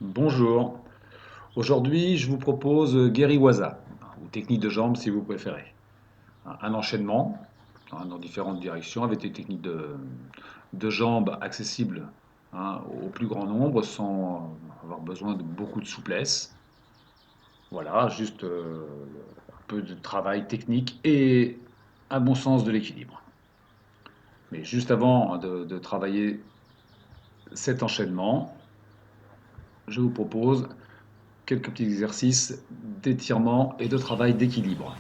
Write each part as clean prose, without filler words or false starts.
Bonjour. Aujourd'hui, je vous propose Geriwaza, ou technique de jambes si vous préférez. Un enchaînement dans différentes directions avec des techniques de jambes accessibles au plus grand nombre sans avoir besoin de beaucoup de souplesse. Voilà, juste un peu de travail technique et un bon sens de l'équilibre. Mais juste avant de travailler cet enchaînement, je vous propose quelques petits exercices d'étirement et de travail d'équilibre.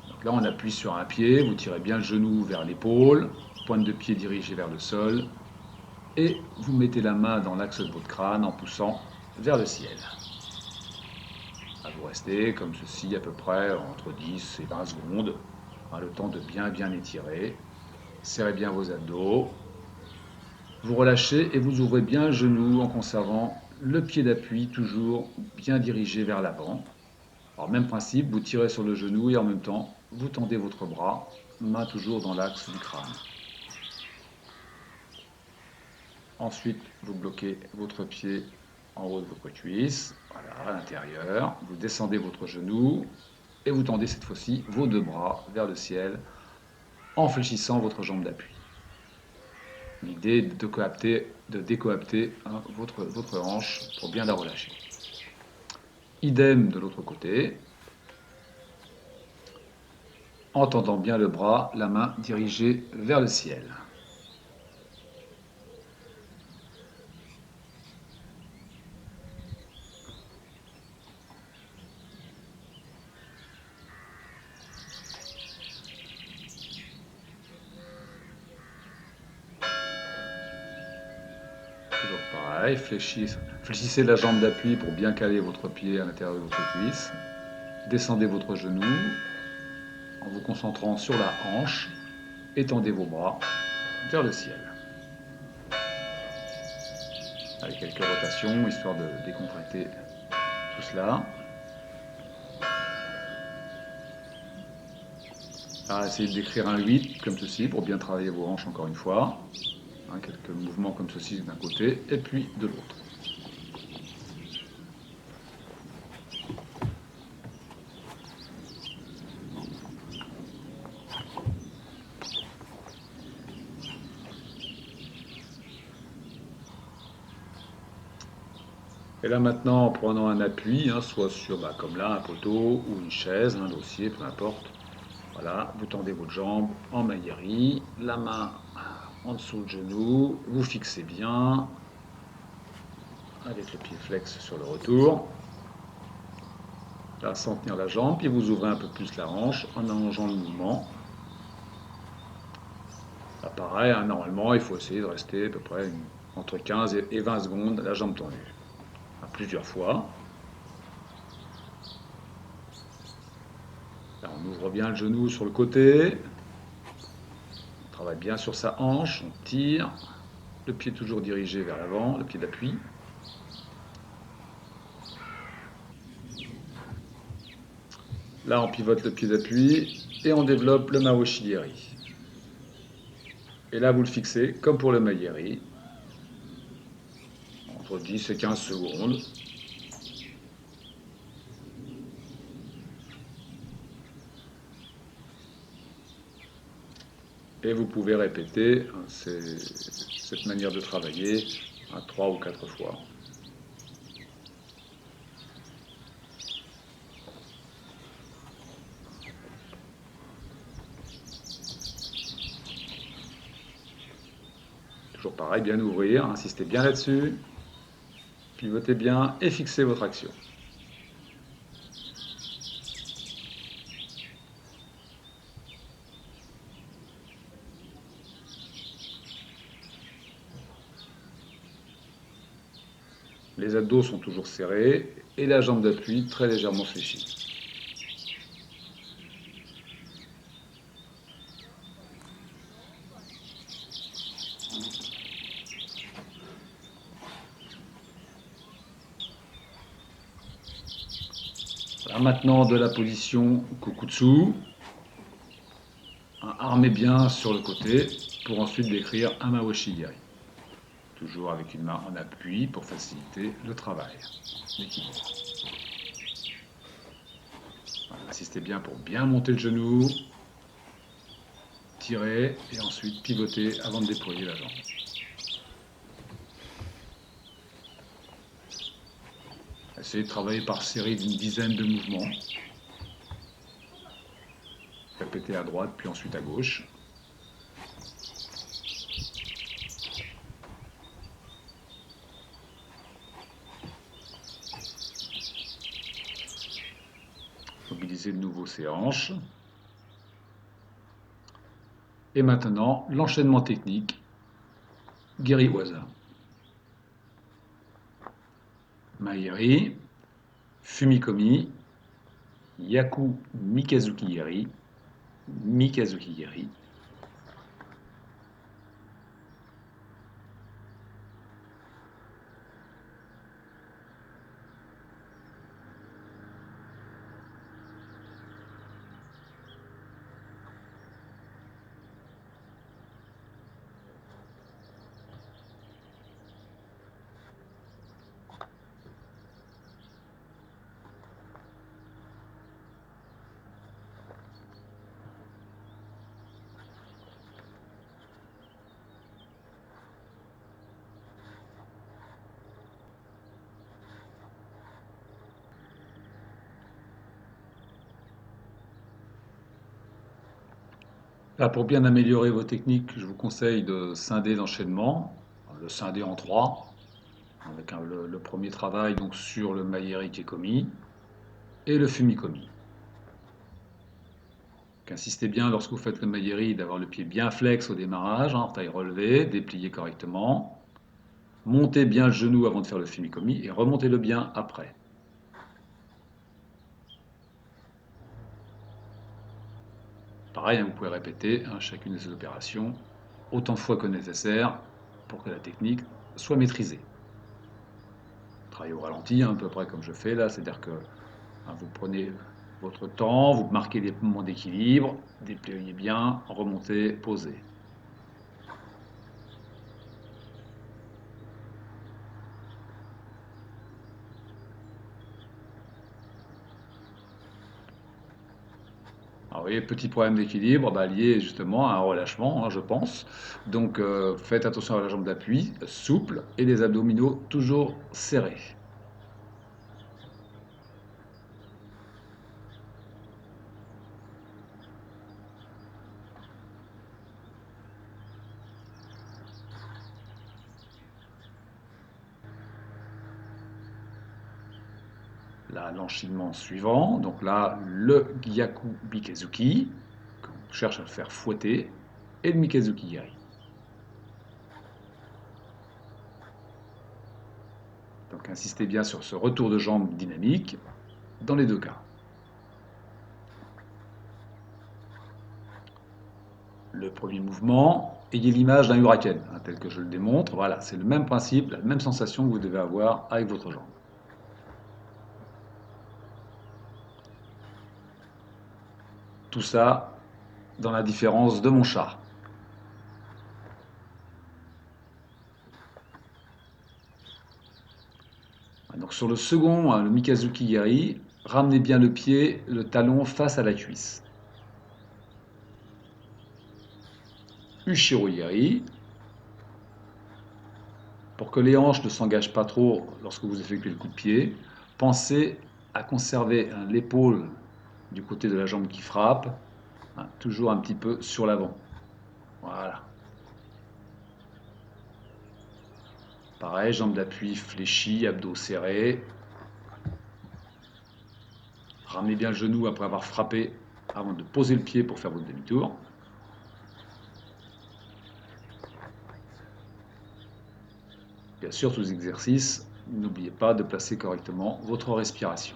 Donc là, on appuie sur un pied, vous tirez bien le genou vers l'épaule, pointe de pied dirigée vers le sol, et vous mettez la main dans l'axe de votre crâne en poussant vers le ciel. Vous restez comme ceci à peu près entre 10 et 20 secondes, le temps de bien étirer. Serrez bien vos abdos. Vous relâchez et vous ouvrez bien le genou en conservant le pied d'appui toujours bien dirigé vers l'avant. Alors même principe, vous tirez sur le genou et en même temps, vous tendez votre bras, main toujours dans l'axe du crâne. Ensuite, vous bloquez votre pied en haut de votre cuisse, voilà, à l'intérieur. Vous descendez votre genou et vous tendez cette fois-ci vos deux bras vers le ciel en fléchissant votre jambe d'appui. L'idée est de décoapter votre hanche pour bien la relâcher. Idem de l'autre côté, en tendant bien le bras, la main dirigée vers le ciel. Toujours pareil, fléchissez la jambe d'appui pour bien caler votre pied à l'intérieur de votre cuisse. Descendez votre genou en vous concentrant sur la hanche. Étendez vos bras vers le ciel. Avec quelques rotations, histoire de décontracter tout cela. Essayez d'écrire un 8 comme ceci pour bien travailler vos hanches encore une fois. Quelques mouvements comme ceci d'un côté et puis de l'autre. Et là maintenant, en prenant un appui, soit sur, comme là, un poteau ou une chaise, un dossier, peu importe. Voilà, vous tendez votre jambe en maïeri, la main en dessous le genou, vous fixez bien, avec le pied flex sur le retour. Là, sans tenir la jambe, puis vous ouvrez un peu plus la hanche en allongeant le mouvement. Là, pareil, normalement, il faut essayer de rester à peu près entre 15 et 20 secondes la jambe tendue. Plusieurs fois. Là, on ouvre bien le genou sur le côté. On travaille bien sur sa hanche, on tire. Le pied toujours dirigé vers l'avant, le pied d'appui. Là, on pivote le pied d'appui et on développe le Maoshi-iri. Et là, vous le fixez, comme pour le Maïeri, entre 10 et 15 secondes. Et vous pouvez répéter cette manière de travailler 3 ou 4 fois. Toujours pareil, bien ouvrir, insistez bien là-dessus, pivotez bien et fixez votre action. Les abdos sont toujours serrés et la jambe d'appui très légèrement fléchie. Voilà, maintenant de la position Kokutsu, armez bien sur le côté pour ensuite décrire un Maoshi-iri. toujours avec une main en appui pour faciliter le travail d'équilibre. Voilà, insistez bien pour bien monter le genou, tirer et ensuite pivoter avant de déployer la jambe. Essayez de travailler par série d'une dizaine de mouvements. Répétez à droite puis ensuite à gauche. Mobilisez de nouveau ses hanches. Et maintenant, l'enchaînement technique, Geri-Waza. Maeri, Fumikomi, Yaku Mikazuki Geri, Mikazuki Geri. Là, pour bien améliorer vos techniques, je vous conseille de scinder l'enchaînement, le scinder en trois, avec le premier travail donc sur le Maeri Kekomi et le Fumikomi. Donc, insistez bien lorsque vous faites le Maeri d'avoir le pied bien flex au démarrage, taille relevée, déplié correctement. Montez bien le genou avant de faire le Fumikomi et remontez-le bien après. Pareil, vous pouvez répéter chacune de ces opérations autant de fois que nécessaire pour que la technique soit maîtrisée. Travaillez au ralenti, à peu près comme je fais là, c'est-à-dire que vous prenez votre temps, vous marquez des moments d'équilibre, déployez bien, remontez, posez. Alors, vous voyez, petit problème d'équilibre lié justement à un relâchement, je pense. Donc faites attention à la jambe d'appui, souple, et les abdominaux toujours serrés. Là, l'enchaînement suivant, donc là, le Gyaku Bikezuki, qu'on cherche à le faire fouetter, et le Mikazuki Geri. Donc insistez bien sur ce retour de jambe dynamique dans les deux cas. Le premier mouvement, ayez l'image d'un huracan, tel que je le démontre. Voilà, c'est le même principe, la même sensation que vous devez avoir avec votre jambe. Tout ça dans la différence de mon chat. Donc sur le second, le Mikazuki Geri, ramenez bien le pied, le talon face à la cuisse. Ushiro Geri, pour que les hanches ne s'engagent pas trop lorsque vous effectuez le coup de pied, pensez à conserver l'épaule du côté de la jambe qui frappe, toujours un petit peu sur l'avant. Voilà. Pareil, jambe d'appui fléchie, abdos serrés. Ramenez bien le genou après avoir frappé avant de poser le pied pour faire votre demi-tour. Bien sûr, tous les exercices, n'oubliez pas de placer correctement votre respiration.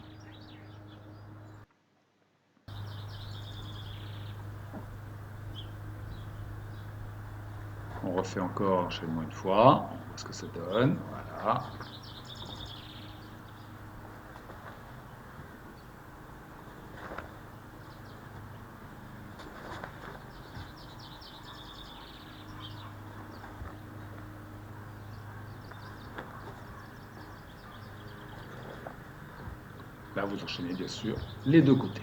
On refait encore l'enchaînement une fois, on voit ce que ça donne. Voilà. Là, vous enchaînez bien sûr les deux côtés.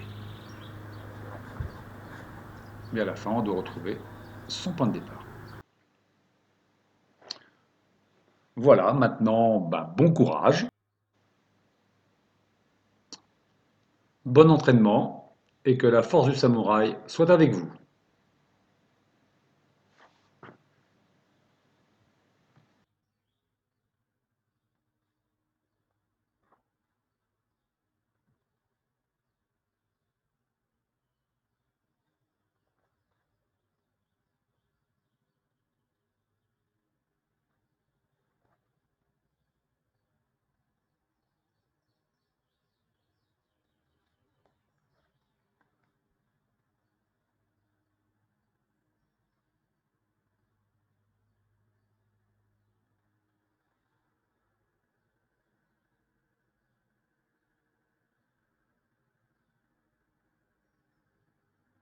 Mais à la fin, on doit retrouver son point de départ. Voilà, maintenant, bon courage, bon entraînement et que la force du samouraï soit avec vous.